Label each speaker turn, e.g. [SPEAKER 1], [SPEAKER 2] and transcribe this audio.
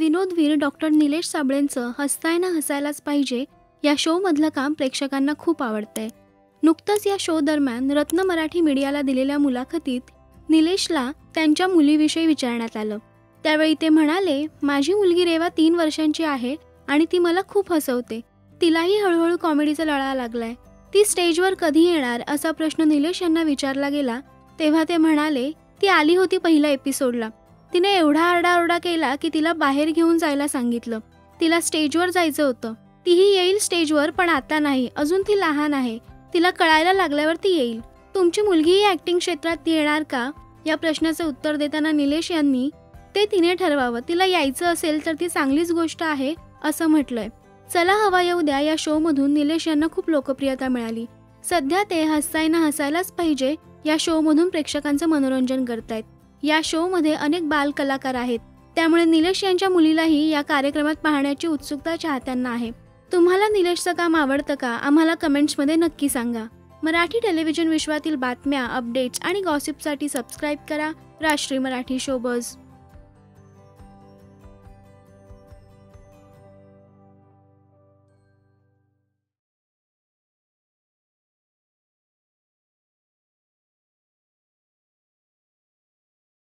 [SPEAKER 1] विनोदवीर doctor Nilesh साबळेंचं हसताय ना हसायलाच पाहिजे या शो मधलं काम प्रेक्षकांना खूप आवडतंय. नुकतंच या शो दरम्यान रत्न मराठी मीडियाला दिलेल्या मुलाखतीत निलेशला त्यांच्या मुलीविषयी विचारण्यात आलं. त्यावेळी ते म्हणाले, माझी मुलगी रेवा 3 वर्षांची आहे आणि ती मला खूप हसवते. तिलाही हळूहळू कॉमेडीचा लळा लागलाय. ती स्टेजवर कधी येणार असा प्रश्न निलेश यांना विचारला गेला तेव्हा ते म्हणाले, ती आली होती पहिल्या एपिसोडला. तिने एवढा आरडाओरडा केला की तिला बाहेर घेऊन जायला सांगितलं. तिला स्टेजवर जायचं होतं. तीही येईल स्टेजवर, पण आता नाही, अजून ती लहान आहे. तिला कळायला लागल्यावर ती येईल. तुमची मुलगीही ऍक्टिंग क्षेत्रात येणार का या प्रश्नाचं उत्तर देताना निलेश यांनी ते तिने ठरवावं, तिला यायचं असेल तर ती चांगलीच गोष्ट आहे असं म्हटलंय. चला हवा येऊ द्या या शो मधून निलेश यांना खूप लोकप्रियता मिळाली. सध्या ते हसताय ना हसायलाच पाहिजे या शो मधून प्रेक्षकांचं मनोरंजन करतायत. या शो मध्ये अनेक बाल कलाकार आहेत, त्यामुळे निलेश यांच्या मुलीलाही या कार्यक्रमात पाहण्याची उत्सुकता चाहत्यांना आहे. तुम्हाला निलेशचं काम आवडतं का? आम्हाला कमेंट्समध्ये नक्की सांगा. मराठी टेलिव्हिजन विश्वातील बातम्या, अपडेट्स आणि गॉसिपसाठी सबस्क्राईब करा राष्ट्रीय मराठी शोबज.